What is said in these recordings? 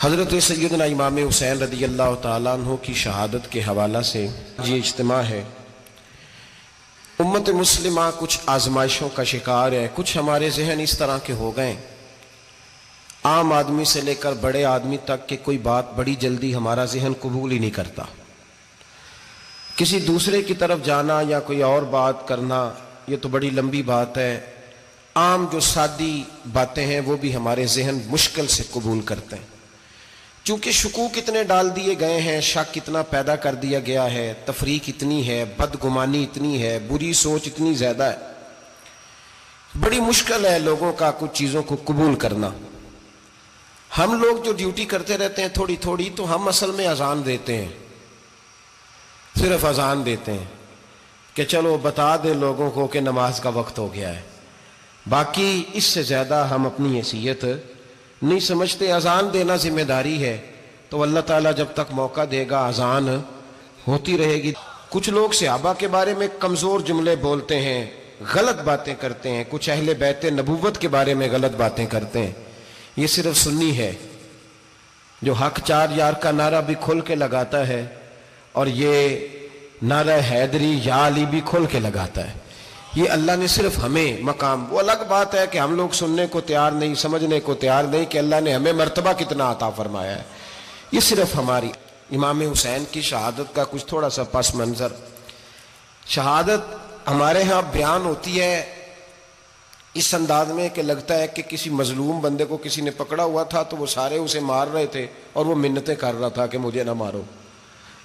हज़रत सैयदना इमाम हुसैन रज़ी अल्लाह तआला अन्हु की शहादत के हवाला से ये इज्तिमा है। उम्मत मुस्लिमा कुछ आजमाइशों का शिकार है। कुछ हमारे जहन इस तरह के हो गए, आम आदमी से लेकर बड़े आदमी तक के कोई बात बड़ी जल्दी हमारा जहन कबूल ही नहीं करता। किसी दूसरे की तरफ जाना या कोई और बात करना ये तो बड़ी लंबी बात है। आम जो सादी बातें हैं वो भी हमारे जहन मुश्किल से कबूल करते हैं। चूंकि शकूक इतने डाल दिए गए हैं, शक इतना पैदा कर दिया गया है, तफरीक इतनी है, बदगुमानी इतनी है, बुरी सोच इतनी ज्यादा है, बड़ी मुश्किल है लोगों का कुछ चीजों को कबूल करना। हम लोग जो ड्यूटी करते रहते हैं थोड़ी थोड़ी, तो हम असल में अजान देते हैं, सिर्फ अजान देते हैं कि चलो बता दे लोगों को कि नमाज का वक्त हो गया है। बाकी इससे ज्यादा हम अपनी हैसियत नहीं समझते। अजान देना जिम्मेदारी है, तो अल्लाह ताला जब तक मौका देगा अजान होती रहेगी। कुछ लोग सहाबा के बारे में कमजोर जुमले बोलते हैं, गलत बातें करते हैं, कुछ अहले बैत नबूवत के बारे में गलत बातें करते हैं। ये सिर्फ सुन्नी है जो हक चार यार का नारा भी खोल के लगाता है, और ये नारा हैदरी या अली भी खोल के लगाता है। ये अल्लाह ने सिर्फ हमें मकाम, वो अलग बात है कि हम लोग सुनने को तैयार नहीं, समझने को तैयार नहीं कि अल्लाह ने हमें मर्तबा कितना अता फरमाया है। ये सिर्फ हमारी इमाम हुसैन की शहादत का कुछ थोड़ा सा पस मंजर। शहादत हमारे यहाँ बयान होती है इस अंदाज में कि लगता है कि किसी मजलूम बंदे को किसी ने पकड़ा हुआ था, तो वो सारे उसे मार रहे थे और वो मिन्नतें कर रहा था कि मुझे ना मारो।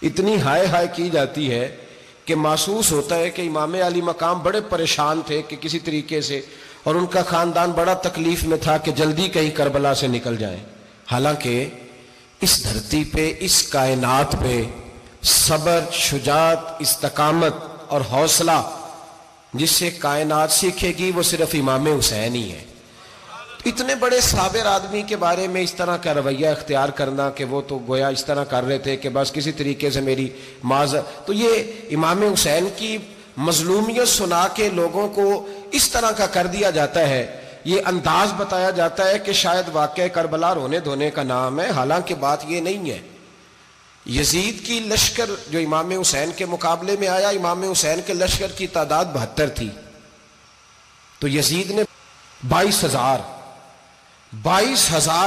इतनी हाय हाय की जाती है कि महसूस होता है कि इमाम अली मकाम बड़े परेशान थे कि किसी तरीके से, और उनका खानदान बड़ा तकलीफ में था कि जल्दी कहीं करबला से निकल जाएं। हालांकि इस धरती पे, इस कायनात पे सब्र, शुजात, इस्तकामत और हौसला जिससे कायनात सीखेगी वो सिर्फ इमाम हुसैन ही है। इतने बड़े साबिर आदमी के बारे में इस तरह का रवैया इख्तियार करना कि वो तो गोया इस तरह कर रहे थे कि बस किसी तरीके से मेरी माज़, तो ये इमाम हुसैन की मजलूमियत सुना के लोगों को इस तरह का कर दिया जाता है। ये अंदाज बताया जाता है कि शायद वाक़या करबला रोने धोने का नाम है, हालांकि बात ये नहीं है। यजीद की लश्कर जो इमाम हुसैन के मुकाबले में आया, इमाम हुसैन के लश्कर की तादाद 72 थी, तो यजीद ने 22,000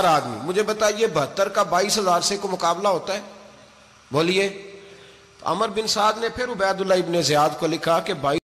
आदमी। मुझे बताइए 72 का 22,000 से को मुकाबला होता है? बोलिए। तो अमर बिन साद ने फिर उबैदुल्लाह इब्ने ज़ियाद को लिखा कि 22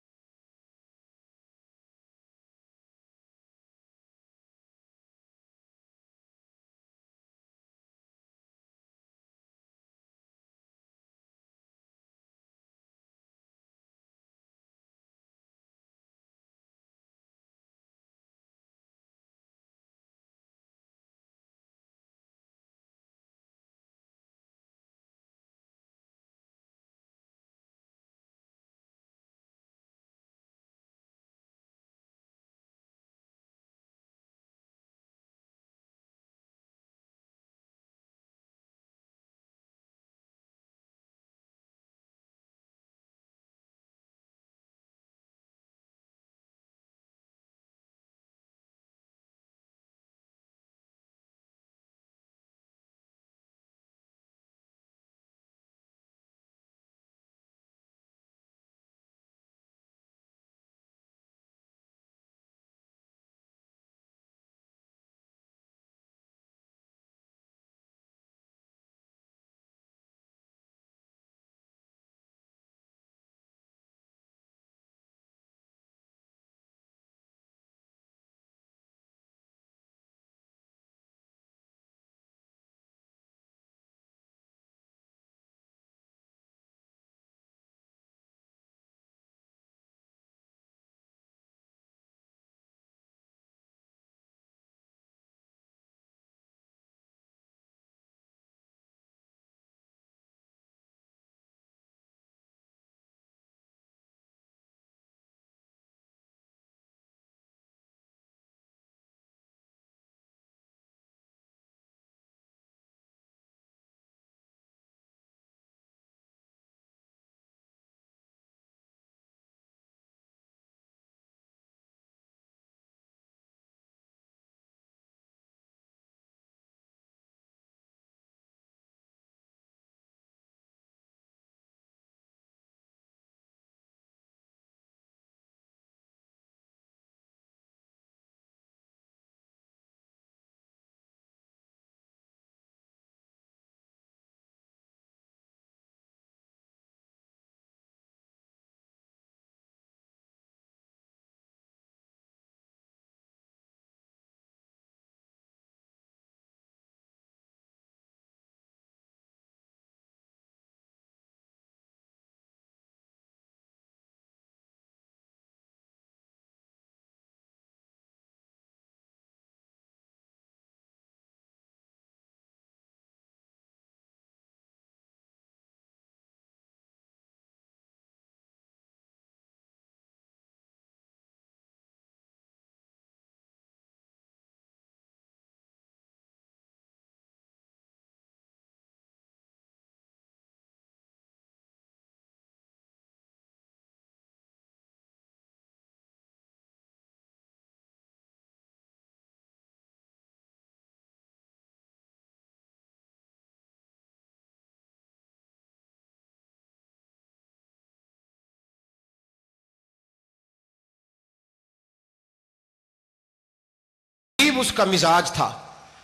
उसका मिजाज था।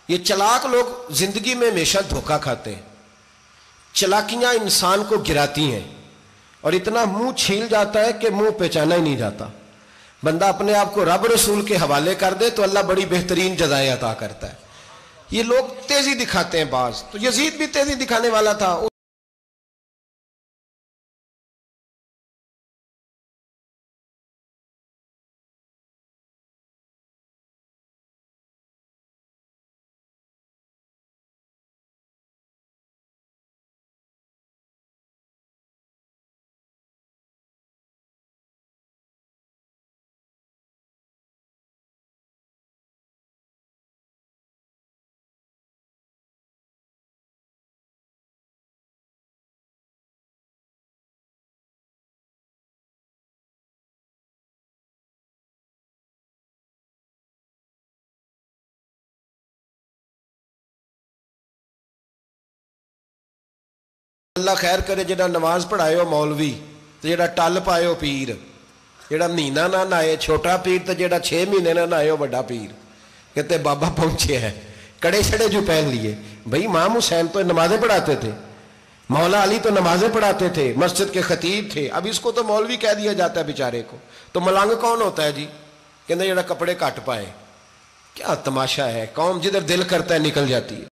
ये चालाक लोग जिंदगी में हमेशा धोखा खाते हैं। चालाकियां इंसान को गिराती हैं और इतना मुंह छील जाता है कि मुंह पहचाना ही नहीं जाता। बंदा अपने आप को रब रसूल के हवाले कर दे तो अल्लाह बड़ी बेहतरीन जजाएं अता करता है। ये लोग तेजी दिखाते हैं बाज, तो यजीद भी तेजी दिखाने वाला था। अल्लाह खैर करे जेड़ा नमाज पढ़ायो मौलवी तो जेड़ा टल पायो पीर, जेड़ा महीना ना नहाए छोटा पीर तो जेड़ा 6 महीने ना नहाए बड़ा पीर। कहते बाबा पहुंचे है, कड़े छड़े जो पहन लिए। भाई इमाम हुसैन तो नमाजें पढ़ाते थे, मौला अली तो नमाजें पढ़ाते थे, मस्जिद के खतीब थे। अब इसको तो मौलवी कह दिया जाता है बेचारे को। तो मलंग कौन होता है जी? कहते जेड़ा कपड़े घट पाए। क्या तमाशा है, कौम जिधर दिल करता है निकल जाती है।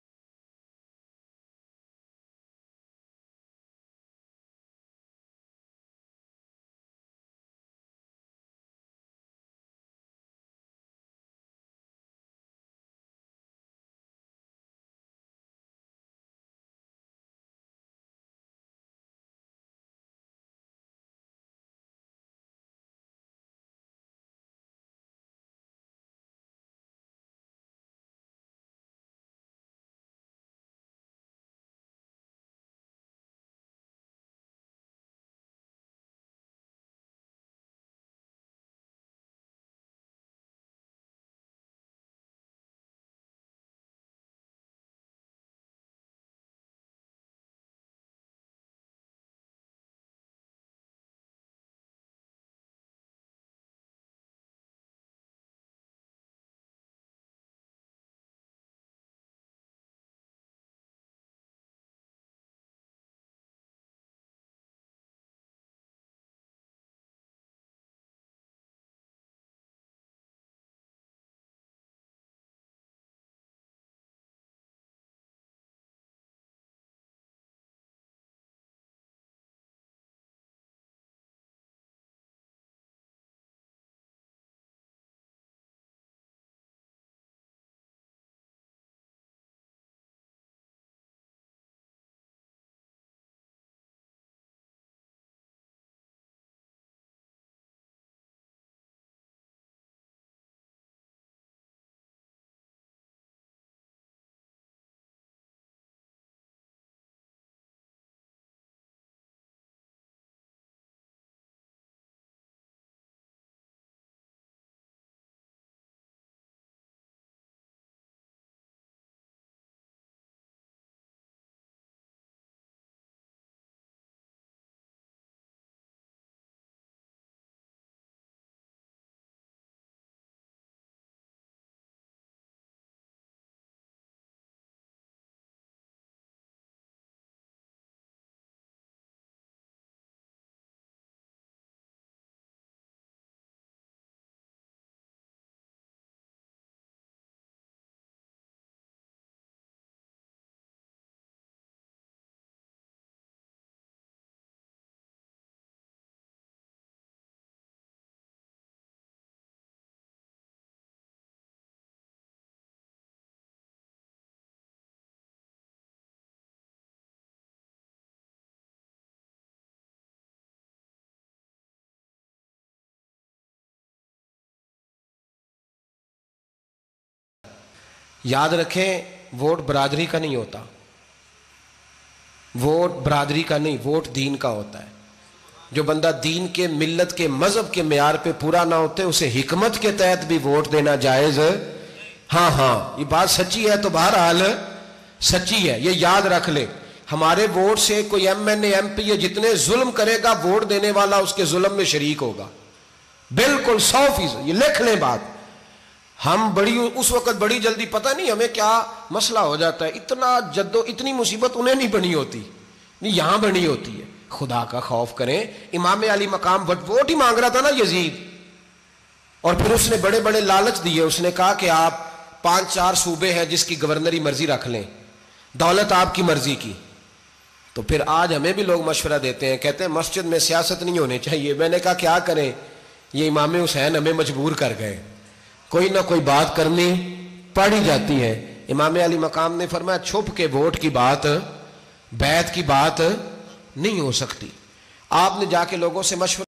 याद रखें, वोट बरादरी का नहीं होता, वोट बरादरी का नहीं, वोट दीन का होता है। जो बंदा दीन के, मिल्लत के, मजहब के मेयार पे पूरा ना होते उसे हिकमत के तहत भी वोट देना जायज। हाँ हाँ, ये बात सच्ची है तो बहरहाल सच्ची है, ये याद रख ले। हमारे वोट से कोई एमएनए एमपी जितने जुल्म करेगा, वोट देने वाला उसके जुल्म में शरीक होगा, बिल्कुल 100%। ये लिख लें बात। हम बड़ी उस वक्त बड़ी जल्दी, पता नहीं हमें क्या मसला हो जाता है, इतना जद्दो इतनी मुसीबत उन्हें नहीं बनी होती, नहीं यहां बनी होती है। खुदा का खौफ करें। इमाम अली मकाम वोट ही मांग रहा था ना यजीद, और फिर उसने बड़े बड़े लालच दिए। उसने कहा कि आप 5-4 सूबे हैं जिसकी गवर्नरी मर्जी रख लें, दौलत आपकी मर्जी की। तो फिर आज हमें भी लोग मशवरा देते हैं, कहते हैं मस्जिद में सियासत नहीं होनी चाहिए। मैंने कहा क्या करें, ये इमाम हुसैन हमें मजबूर कर गए, कोई ना कोई बात करनी पड़ ही जाती है। इमाम अली मकाम ने फरमाया छुप के वोट की बात, बैत की बात नहीं हो सकती। आपने जाके लोगों से मशवरा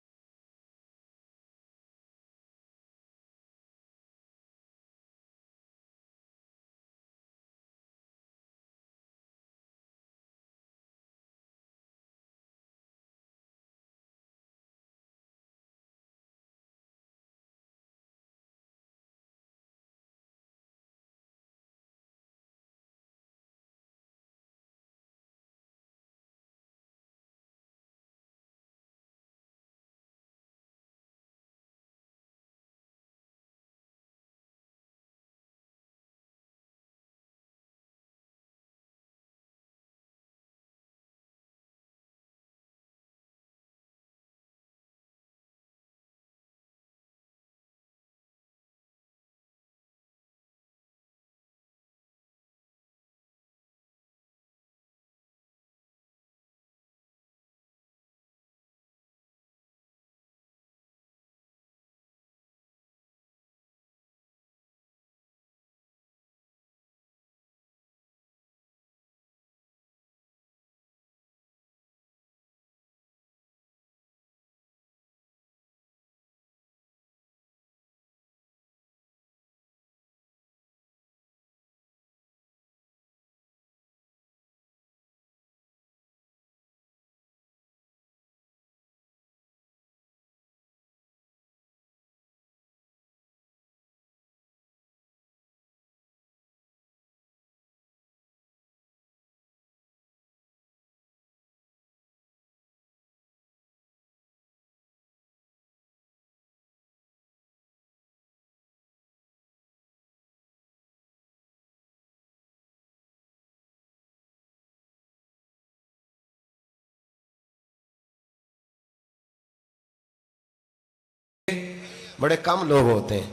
बड़े कम लोग होते हैं,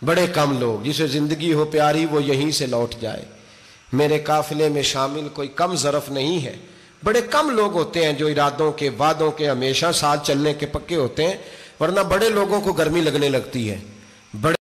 बड़े कम लोग। जिसे जिंदगी हो प्यारी वो यहीं से लौट जाए, मेरे काफिले में शामिल कोई कम ज़रफ नहीं है। बड़े कम लोग होते हैं जो इरादों के वादों के हमेशा साथ चलने के पक्के होते हैं, वरना बड़े लोगों को गर्मी लगने लगती है। बड़े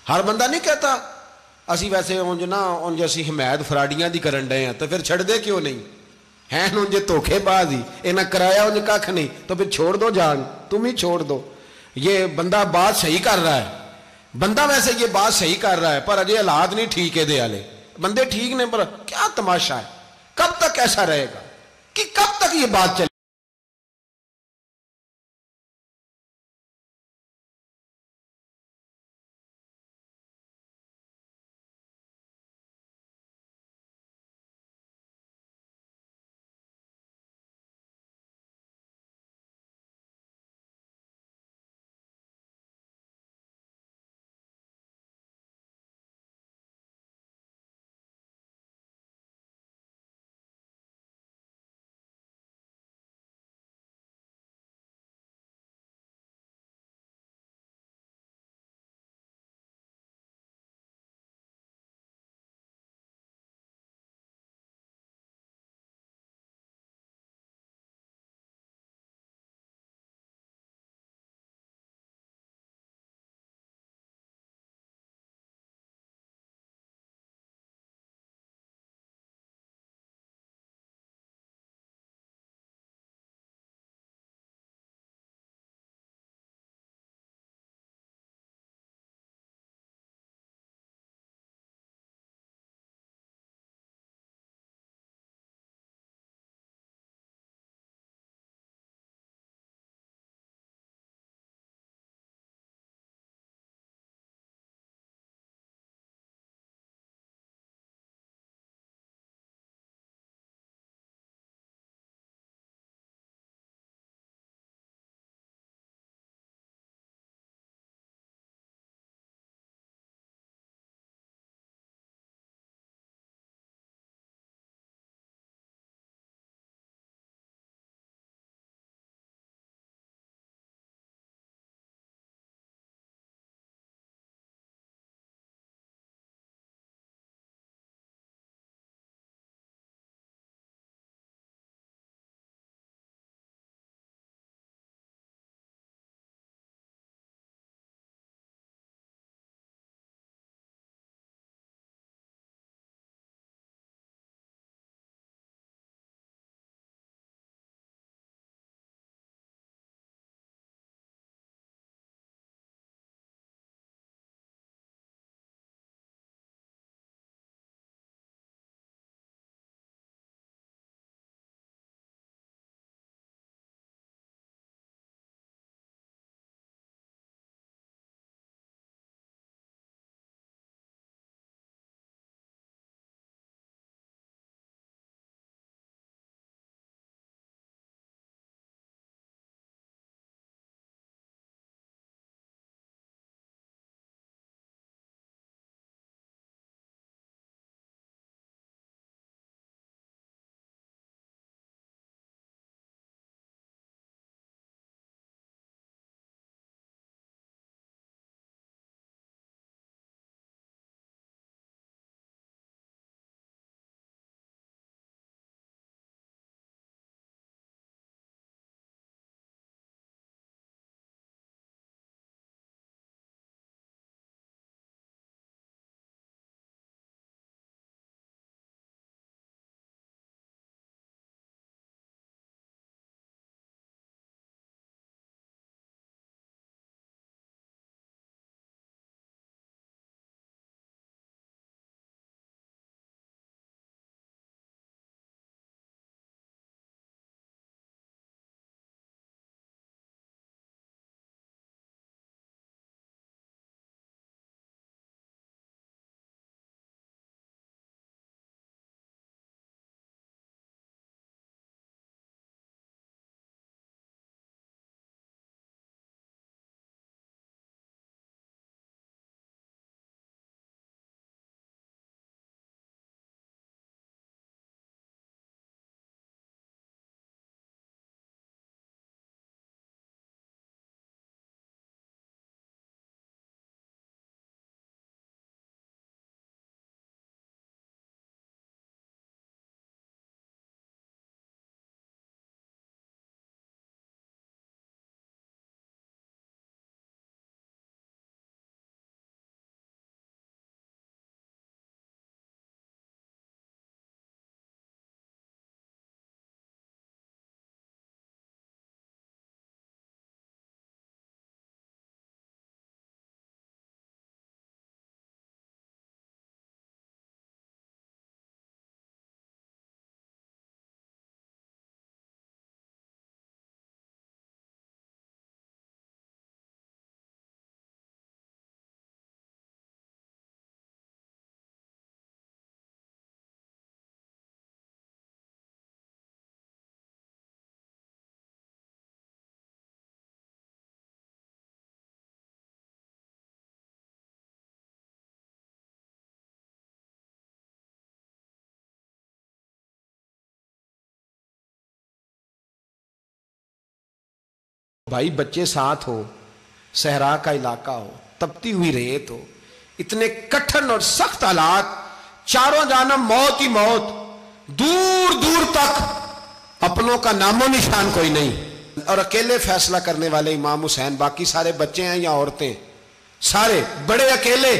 हर बंदा नहीं कहता असी वैसे उंज ना उंज असी हिमायत फराडियां दी करन डे हैं, तो फिर छड़ दे क्यों नहीं हैं? उंज धोखेबाज ही, इन्हें कराया उंज कख नहीं, तो फिर छोड़ दो जान, तुम ही छोड़ दो। ये बंदा बात सही कर रहा है, बंदा वैसे ये बात सही कर रहा है, पर अजय हालात नहीं ठीक है दे वाले, बंदे ठीक ने, पर क्या तमाशा है, कब तक ऐसा रहेगा कि कब तक ये बात चले। भाई बच्चे साथ हो, सहरा का इलाका हो, तपती हुई रेत हो, इतने कठिन और सख्त हालात, चारों जानब मौत ही मौत, दूर दूर तक अपनों का नामो निशान कोई नहीं, और अकेले फैसला करने वाले इमाम हुसैन, बाकी सारे बच्चे हैं या औरतें, सारे बड़े अकेले।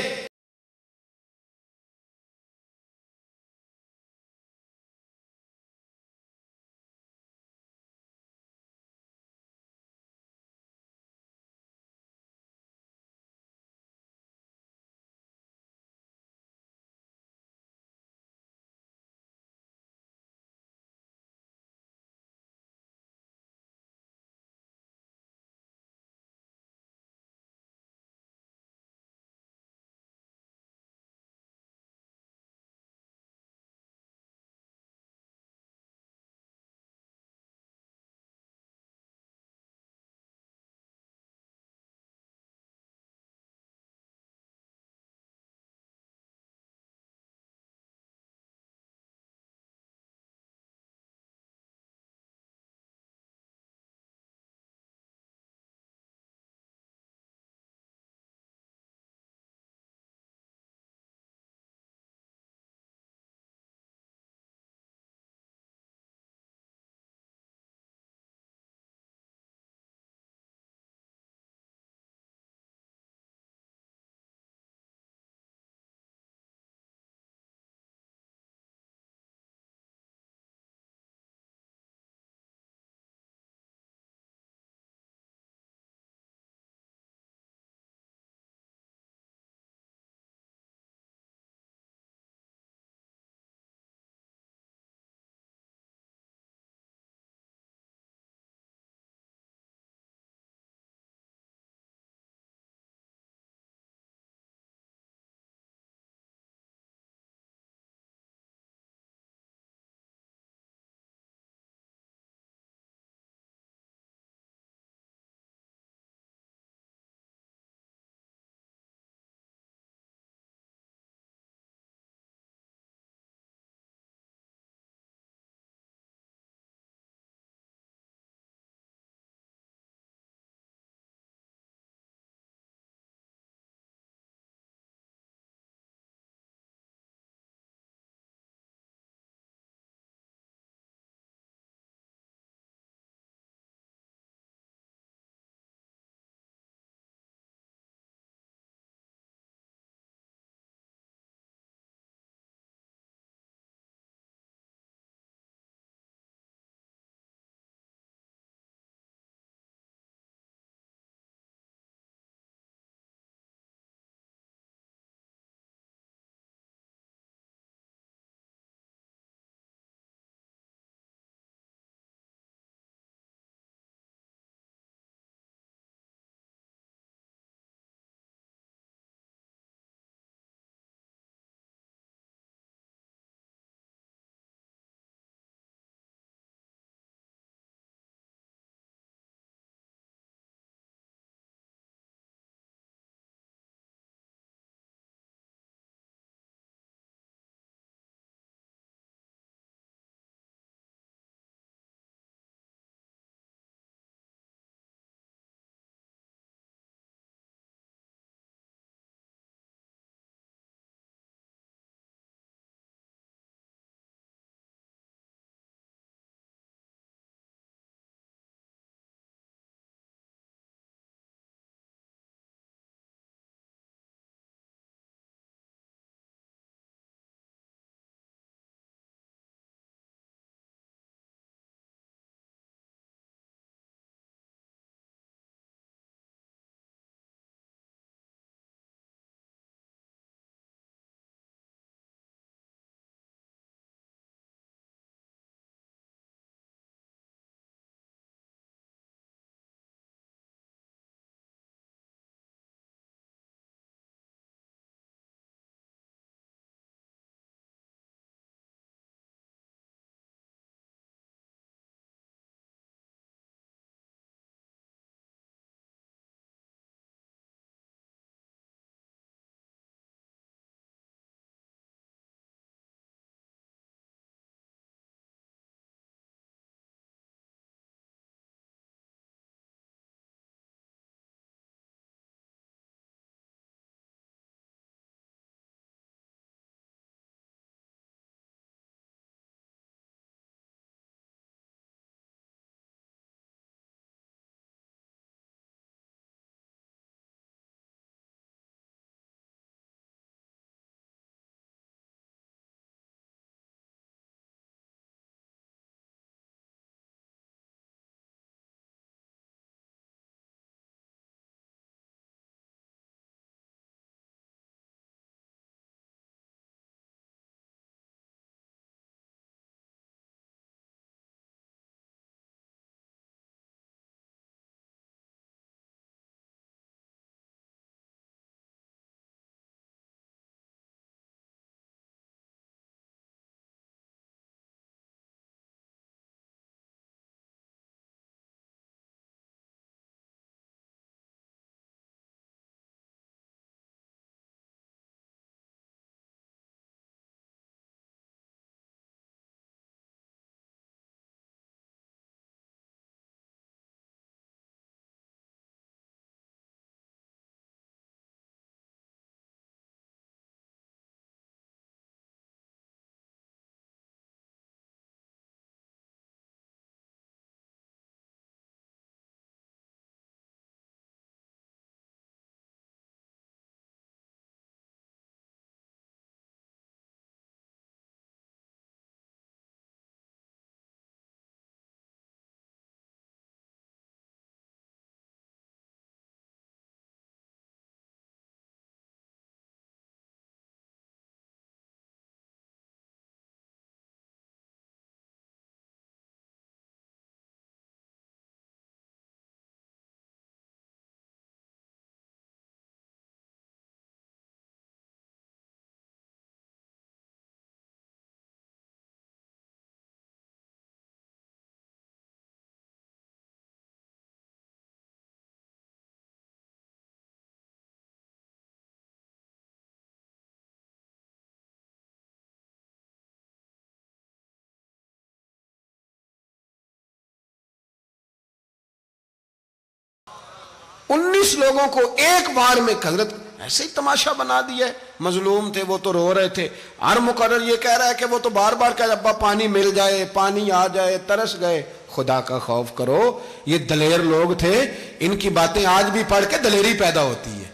19 लोगों को एक बार में हजरत ऐसे ही तमाशा बना दिया है। मजलूम थे वो तो रो रहे थे, हर मुकर्रर ये कह रहा है कि वो तो बार बार कह अब्बा पानी मिल जाए, पानी आ जाए, तरस गए। खुदा का खौफ करो, ये दलेर लोग थे, इनकी बातें आज भी पढ़ के दलेरी पैदा होती है,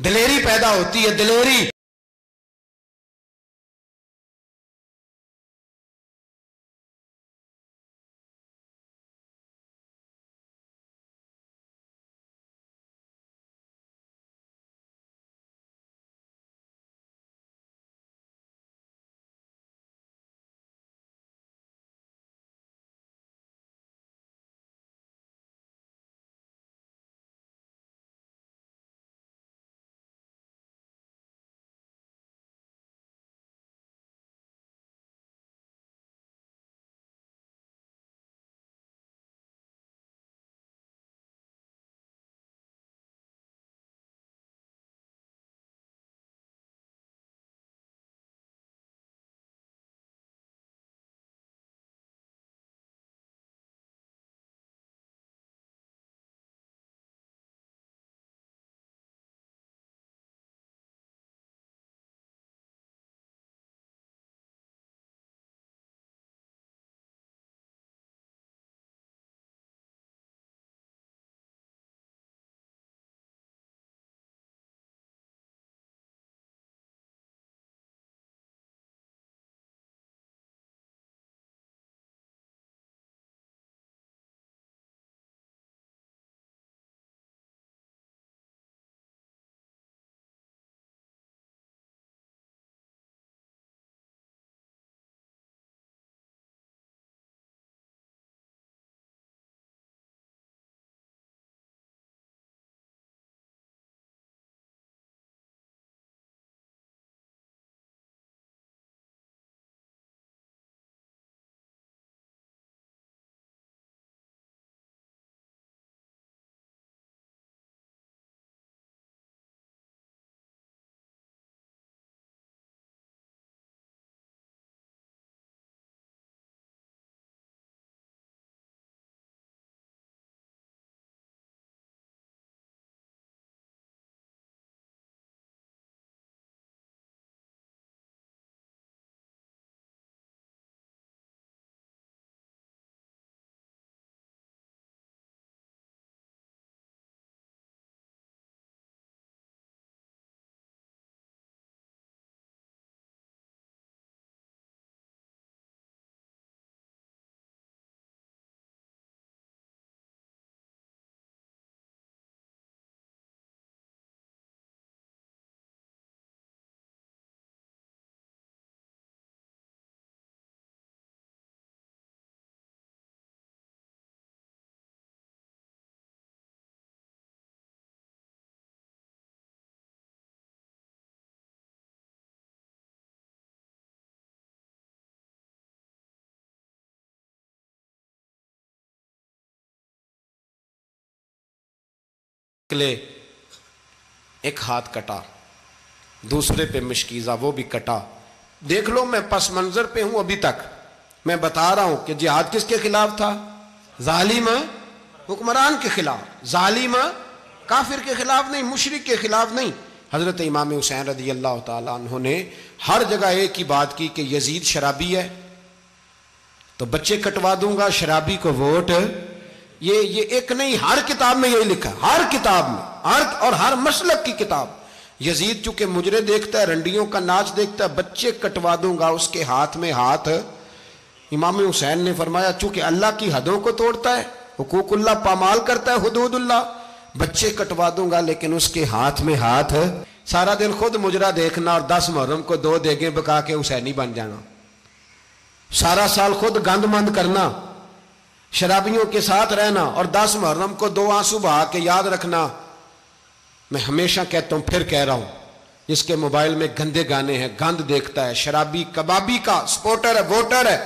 दलेरी पैदा होती है, दलेरी। एक हाथ कटा, दूसरे पे मशकीज़ा, वो भी कटा। देख लो मैं पस मंजर पे हूं अभी तक, मैं बता रहा हूं कि जिहाद किसके खिलाफ था? जालिम हुक्मरान के खिलाफ, जालिम काफिर के खिलाफ नहीं, मुशरिक के खिलाफ नहीं। हजरत इमाम हुसैन रज़ी अल्लाह ताला अन्हु ने हर जगह एक ही बात की कि यजीद शराबी है तो बच्चे कटवा दूंगा, शराबी को वोट। ये एक नहीं, हर किताब में यही लिखा, हर किताब में, और हर मसलक की किताब। यजीद चूंकि मुजरे देखता है, रंडियों का नाच देखता है, बच्चे कटवा दूंगा, उसके हाथ में हाथ। इमाम हुसैन ने फरमाया चूंकि अल्लाह की हदों को तोड़ता है, हुकूकुल्लाह पामाल करता है, हुदूदुल्लाह, बच्चे कटवा दूंगा लेकिन उसके हाथ में हाथ। सारा दिन खुद मुजरा देखना और 10 मुहर्रम को 2 देगें पका के हुसैनी बन जाना, सारा साल खुद गंदमंद करना, शराबियों के साथ रहना और 10 मुहर्रम को 2 आंसू बहा के याद रखना। मैं हमेशा कहता हूं, फिर कह रहा हूं, जिसके मोबाइल में गंदे गाने हैं, गंद देखता है, शराबी कबाबी का सपोर्टर है, वोटर है,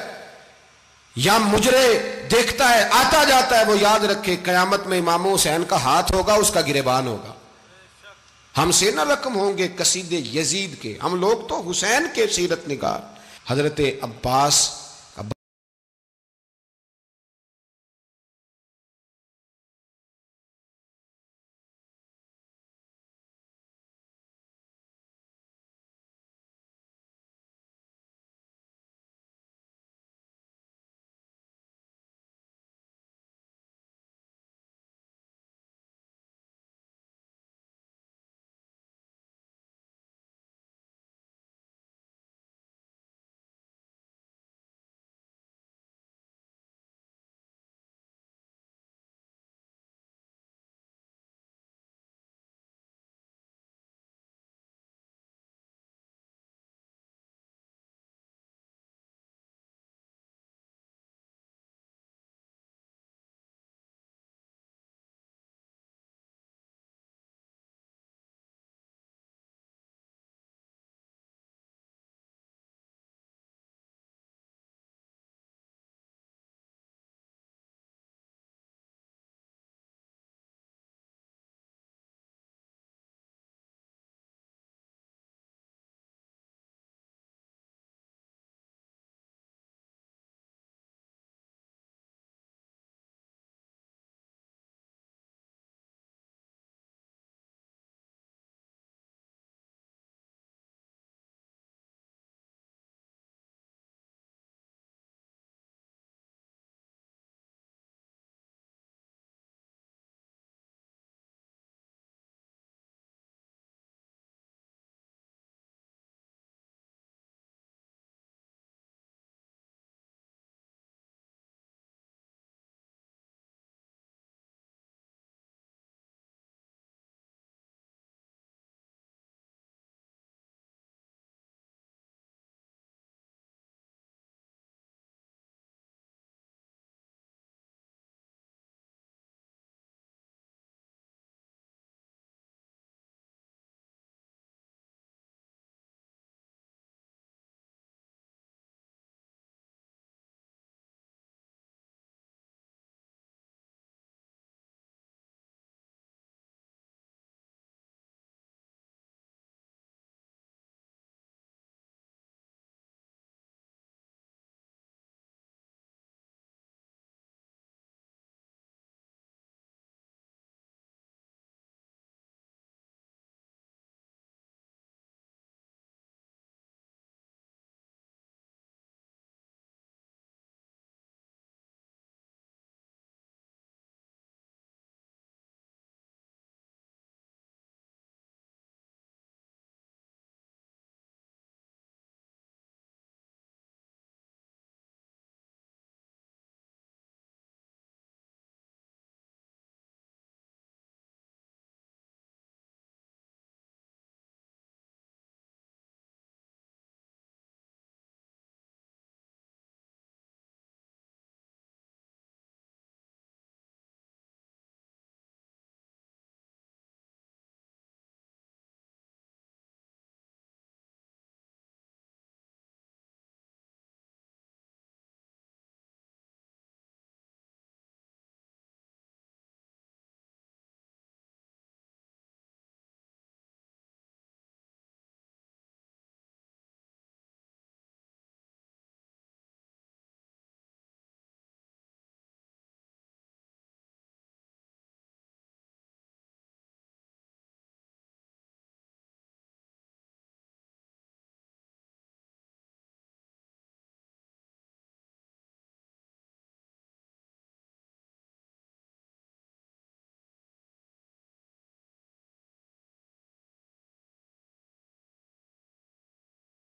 या मुजरे देखता है, आता जाता है, वो याद रखे कयामत में इमाम हुसैन का हाथ होगा, उसका गिरेबान होगा। हमसे न रकम होंगे कसीदे यजीद के, हम लोग तो हुसैन के सीरत निगार। हजरत अब्बास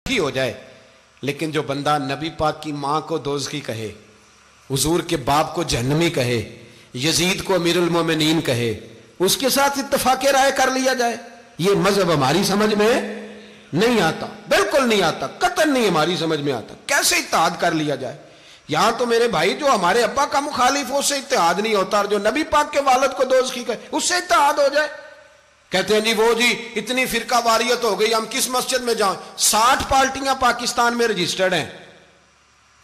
ही हो जाए, लेकिन जो बंदा नबी पाक की माँ को दोज़खी कहे, हुजूर के बाप को जहन्नमी कहे, यजीद को अमीरुल मोमिनीन कहे, उसके साथ इत्तफाक़ राय कर लिया जाए, ये मजहब हमारी समझ में नहीं आता, बिल्कुल नहीं आता, कतई नहीं हमारी समझ में आता। कैसे इत्तेहाद कर लिया जाए? यहां तो मेरे भाई जो हमारे अब्बा का मुखालिफ हो उससे इत्तेहाद नहीं होता, और जो नबी पाक के वालिद को दोज़खी कहे उससे इत्तेहाद हो जाए। कहते हैं जी वो जी इतनी फिरका वारियत हो गई, हम किस मस्जिद में जाएं? 60 पार्टियां पाकिस्तान में रजिस्टर्ड हैं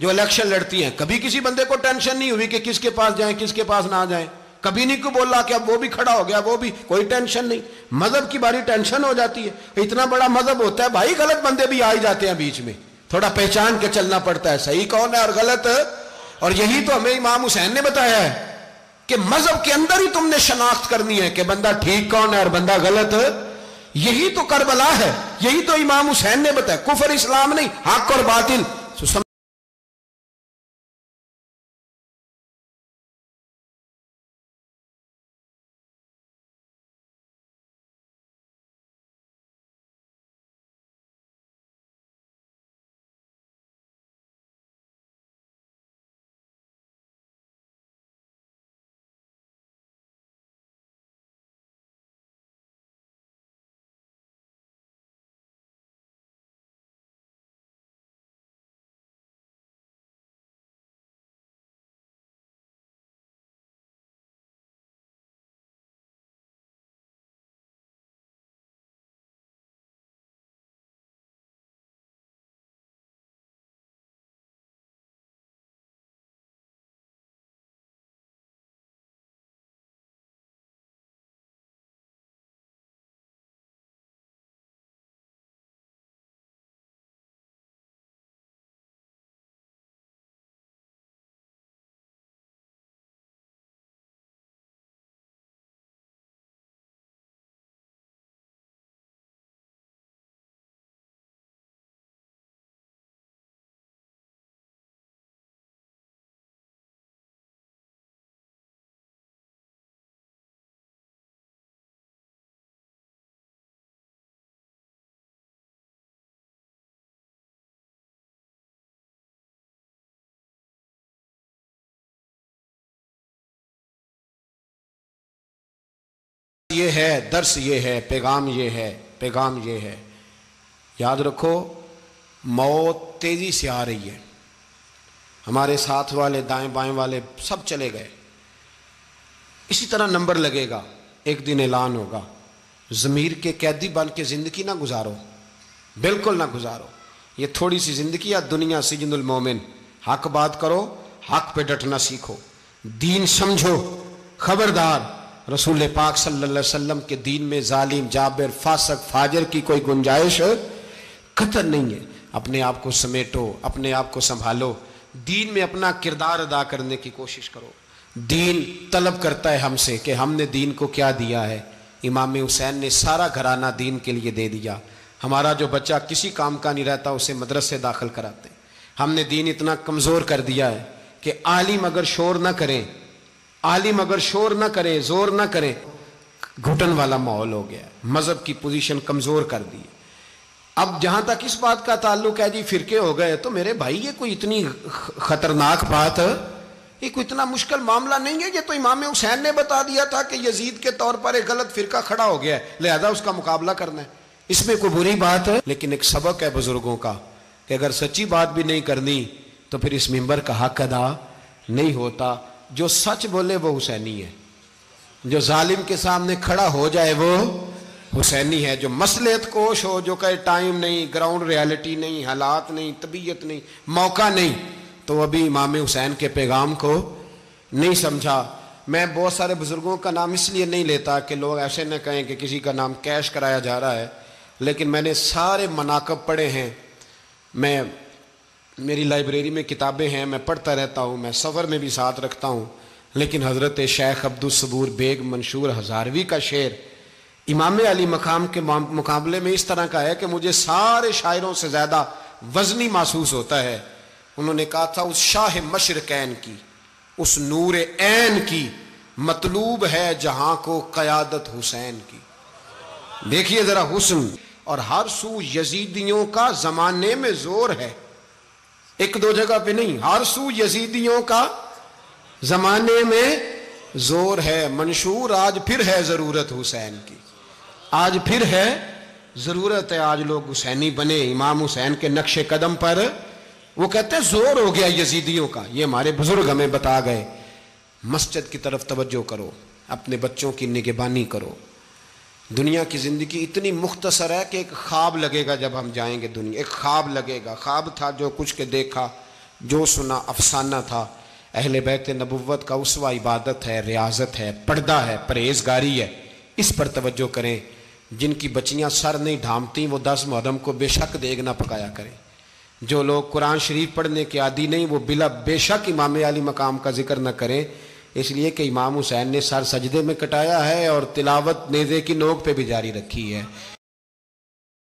जो इलेक्शन लड़ती हैं। कभी किसी बंदे को टेंशन नहीं हुई कि किसके पास जाएं किसके पास ना जाएं, कभी नहीं को बोला कि अब वो भी खड़ा हो गया, वो भी, कोई टेंशन नहीं। मजहब की बारी टेंशन हो जाती है, इतना बड़ा मजहब होता है भाई, गलत बंदे भी आ ही जाते हैं बीच में, थोड़ा पहचान के चलना पड़ता है सही कौन है और गलत। और यही तो हमें इमाम हुसैन ने बताया है कि मजहब के अंदर ही तुमने शनाख्त करनी है कि बंदा ठीक कौन है और बंदा गलत। यही तो करबला है, यही तो इमाम हुसैन ने बताया, कुफर इस्लाम नहीं, हक और बातिल। ये है दर्स, ये है पैगाम, ये है पैगाम, ये है। याद रखो मौत तेजी से आ रही है, हमारे साथ वाले दाएं बाएं वाले सब चले गए, इसी तरह नंबर लगेगा, एक दिन ऐलान होगा। ज़मीर के कैदी बन के ज़िंदगी ना गुजारो, बिल्कुल ना गुजारो। ये थोड़ी सी ज़िंदगी या दुनिया सिजनुल मोमिन, हक बात करो, हक पे डटना सीखो, दीन समझो, खबरदार रसूल पाक सल्लल्लाहु अलैहि वसल्लम के दीन में जालिम, जाबिर, फासक, फाजिर की कोई गुंजाइश कतई नहीं है। अपने आप को समेटो, अपने आप को संभालो, दीन में अपना किरदार अदा करने की कोशिश करो। दीन तलब करता है हमसे कि हमने दीन को क्या दिया है। इमाम हुसैन ने सारा घराना दीन के लिए दे दिया। हमारा जो बच्चा किसी काम का नहीं रहता उसे मदरसे दाखिल कराते। हमने दीन इतना कमज़ोर कर दिया है कि आलिम अगर शोर ना करें, आलिम अगर शोर ना करे, जोर ना करे, घुटन वाला माहौल हो गया, मजहब की पोजीशन कमजोर कर दी। अब जहां तक इस बात का ताल्लुक है जी फिरके हो गए, तो मेरे भाई ये कोई इतनी खतरनाक बात है, ये कोई इतना मुश्किल मामला नहीं है। ये तो इमाम हुसैन ने बता दिया था कि यजीद के तौर पर एक गलत फिरका खड़ा हो गया है, लिहाजा उसका मुकाबला करना है, इसमें कोई बुरी बात है। लेकिन एक सबक है बुजुर्गों का कि अगर सच्ची बात भी नहीं करनी तो फिर इस मिंबर का हक अदा नहीं होता। जो सच बोले वो हुसैनी है, जो जालिम के सामने खड़ा हो जाए वो हुसैनी है, जो मसलहत कोश हो, जो कहे टाइम नहीं, ग्राउंड रियलिटी नहीं, हालात नहीं, तबीयत नहीं, मौका नहीं, तो अभी इमाम हुसैन के पैगाम को नहीं समझा। मैं बहुत सारे बुजुर्गों का नाम इसलिए नहीं लेता कि लोग ऐसे न कहें कि किसी का नाम कैश कराया जा रहा है, लेकिन मैंने सारे मनाकब पढ़े हैं। मेरी लाइब्रेरी में किताबें हैं, मैं पढ़ता रहता हूँ, मैं सफ़र में भी साथ रखता हूँ। लेकिन हज़रत शेख अब्दुल सबूर बेग मंशूर हज़ारवी का शेर इमाम अली मकाम के मुकाबले में इस तरह का है कि मुझे सारे शायरों से ज़्यादा वज़नी महसूस होता है। उन्होंने कहा था उस शाह मशरकैन की, उस नूर ऐन की मतलूब है जहाँ को क़यादत हुसैन की। देखिए ज़रा हुस्न, और हर सू यजीदियों का जमाने में जोर है, एक दो जगह पे नहीं, हर सू यजीदियों का जमाने में जोर है। मंशूर आज फिर है जरूरत हुसैन की, आज फिर है जरूरत है, आज लोग हुसैनी बने, इमाम हुसैन के नक्शे कदम पर। वो कहते हैं जोर हो गया यजीदियों का, ये हमारे बुजुर्ग हमें बता गए। मस्जिद की तरफ तवज्जो करो, अपने बच्चों की निगहबानी करो। दुनिया की जिंदगी इतनी मुख्तसर है कि एक ख्वाब लगेगा जब हम जाएंगे दुनिया, एक ख्वाब लगेगा। ख्वाब था जो कुछ के देखा, जो सुना अफसाना था। अहले बैत नबुव्वत का उसवा इबादत है, रियाजत है, पर्दा है, परहेजगारी है। इस पर तवज्जो करें। जिनकी बच्चियां सर नहीं ढांपती वो 10 मुहर्रम को बेशक देग ना पकाया करें। जो लोग कुरान शरीफ पढ़ने के आदी नहीं वो बिला बेशक इमाम अली मकाम का जिक्र न करें, इसलिए कि इमाम हुसैन ने सर सजदे में कटाया है और तिलावत नेज़े की नोक पे भी जारी रखी है।